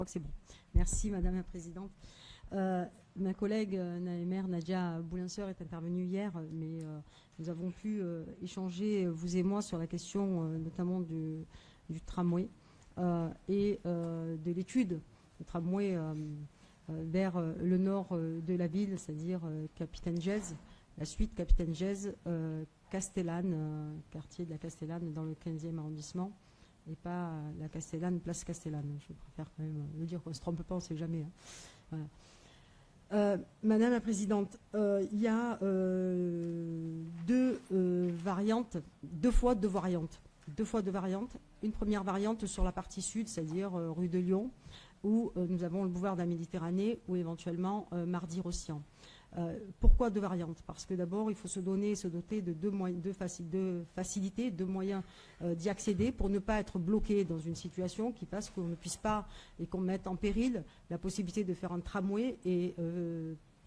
crois que c'est bon. Merci Madame la Présidente. Ma collègue maire Nadia Boulinseur est intervenue hier, mais nous avons pu échanger, vous et moi, sur la question notamment du tramway et de l'étude du tramway vers le nord de la ville, c'est-à-dire Capitaine Gèze, la suite Capitaine Gèze, Castellane, quartier de la Castellane dans le 15e arrondissement, et pas la Castellane, place Castellane. Je préfère quand même le dire, qu'on ne se trompe pas, on ne sait jamais. Hein. Voilà. Madame la Présidente, il y a deux variantes, deux fois deux variantes. Une première variante sur la partie sud, c'est-à-dire rue de Lyon, où nous avons le boulevard de la Méditerranée, ou éventuellement Mardy-Rossian. Pourquoi deux variantes? Parce que d'abord, il faut se doter de deux facilités, deux moyens d'y accéder pour ne pas être bloqué dans une situation qui fasse qu'on ne puisse pas et qu'on mette en péril la possibilité de faire un tramway et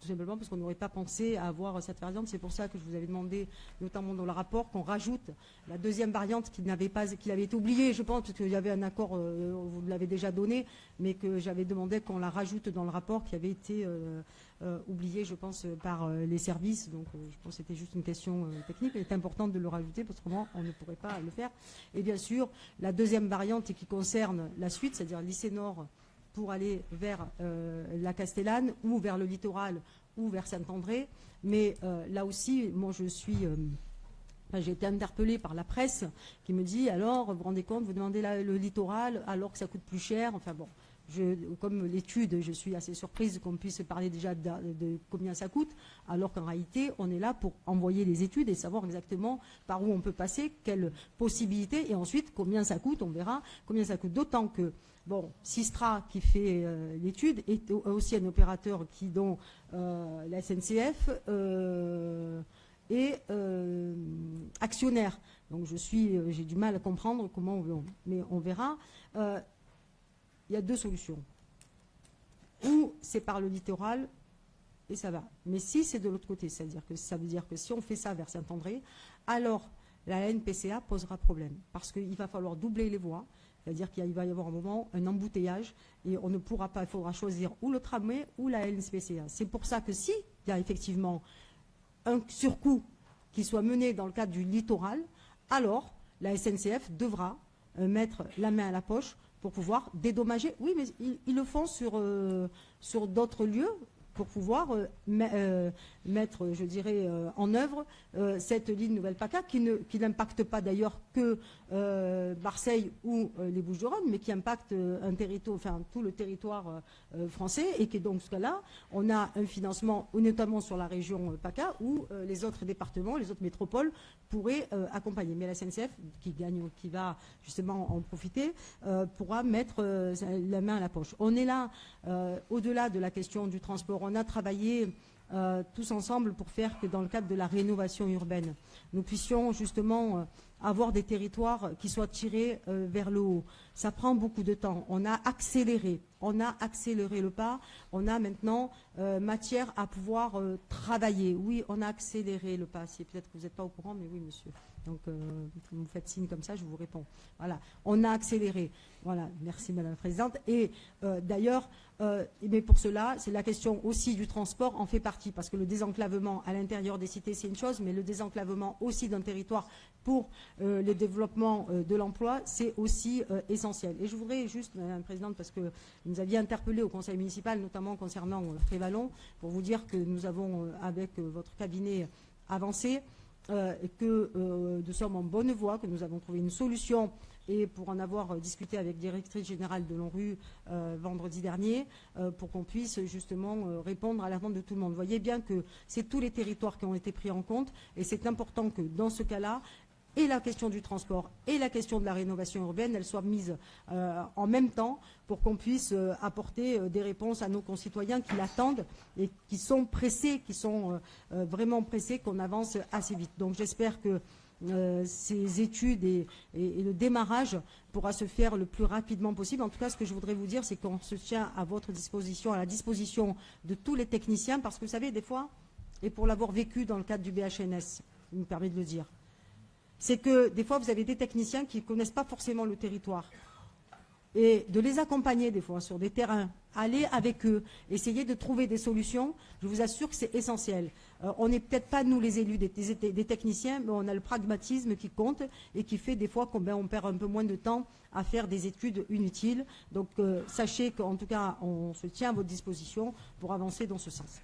tout simplement parce qu'on n'aurait pas pensé à avoir cette variante. C'est pour ça que je vous avais demandé, notamment dans le rapport, qu'on rajoute la deuxième variante qu'il avait été oubliée, je pense, parce qu'il y avait un accord, vous l'avez déjà donné, mais que j'avais demandé qu'on la rajoute dans le rapport qui avait été oublié, je pense, par les services. Donc je pense que c'était juste une question technique. Il est important de le rajouter, parce qu'autrement on ne pourrait pas le faire. Et bien sûr, la deuxième variante qui concerne la suite, c'est-à-dire lycée Nord, pour aller vers la Castellane ou vers le littoral ou vers Saint-André. Mais là aussi, moi j'ai été interpellée par la presse qui me dit, alors, vous vous rendez compte, vous demandez le littoral alors que ça coûte plus cher. Enfin bon, comme l'étude, je suis assez surprise qu'on puisse parler déjà de combien ça coûte, alors qu'en réalité, on est là pour envoyer les études et savoir exactement par où on peut passer, quelles possibilités, et ensuite combien ça coûte, on verra combien ça coûte. D'autant que, bon, Sistra, qui fait l'étude, est aussi un opérateur dont la SNCF est actionnaire. Donc j'ai du mal à comprendre comment mais on verra. Il y a deux solutions. Ou c'est par le littoral et ça va. Mais si c'est de l'autre côté, ça veut dire que si on fait ça vers Saint-André, alors la NPCA posera problème. Parce qu'il va falloir doubler les voies. C'est-à-dire qu'il va y avoir un moment, un embouteillage, et on ne pourra pas, il faudra choisir ou le tramway ou la NPCA. C'est pour ça que s'il y a effectivement un surcoût qui soit mené dans le cadre du littoral, alors la SNCF devra mettre la main à la poche pour pouvoir dédommager. Oui, mais ils le font sur d'autres lieux pour pouvoir mettre, je dirais, en œuvre cette ligne Nouvelle-PACA qui n'impacte pas d'ailleurs que Marseille ou les Bouches-du-Rhône, mais qui impacte un territoire, enfin tout le territoire français, et qui donc, ce cas-là, on a un financement, notamment sur la région PACA, où les autres départements, les autres métropoles pourraient accompagner. Mais la SNCF, qui va justement en profiter, pourra mettre la main à la poche. On est là, au-delà de la question du transport, on a travaillé tous ensemble pour faire que dans le cadre de la rénovation urbaine, nous puissions justement avoir des territoires qui soient tirés vers le haut. Ça prend beaucoup de temps. On a accéléré le pas. On a maintenant matière à pouvoir travailler. Oui, on a accéléré le pas. Peut-être que vous n'êtes pas au courant, mais oui, monsieur. Donc, vous me faites signe comme ça, je vous réponds. Voilà, on a accéléré. Voilà, merci Madame la Présidente. Et d'ailleurs, mais pour cela, c'est la question aussi du transport en fait partie, parce que le désenclavement à l'intérieur des cités, c'est une chose, mais le désenclavement aussi d'un territoire pour le développement de l'emploi, c'est aussi essentiel. Et je voudrais juste, Madame la Présidente, parce que vous nous aviez interpellé au Conseil municipal, notamment concernant Frévalon, pour vous dire que nous avons, avec votre cabinet, avancé, que nous sommes en bonne voie, que nous avons trouvé une solution, et pour en avoir discuté avec la directrice générale de l'ONRU vendredi dernier, pour qu'on puisse justement répondre à l'attente de tout le monde. Vous voyez bien que c'est tous les territoires qui ont été pris en compte, et c'est important que dans ce cas-là, et la question du transport et la question de la rénovation urbaine, elles soient mises en même temps pour qu'on puisse apporter des réponses à nos concitoyens qui l'attendent et qui sont pressés, qui sont vraiment pressés qu'on avance assez vite. Donc j'espère que ces études et le démarrage pourra se faire le plus rapidement possible. En tout cas, ce que je voudrais vous dire, c'est qu'on se tient à votre disposition, à la disposition de tous les techniciens, parce que vous savez, des fois, et pour l'avoir vécu dans le cadre du BHNS, il me permet de le dire, c'est que des fois, vous avez des techniciens qui ne connaissent pas forcément le territoire. et de les accompagner des fois sur des terrains, aller avec eux, essayer de trouver des solutions, je vous assure que c'est essentiel. On n'est peut-être pas, nous les élus, des techniciens, mais on a le pragmatisme qui compte et qui fait des fois qu'on on perd un peu moins de temps à faire des études inutiles. Donc sachez qu'en tout cas, on se tient à votre disposition pour avancer dans ce sens.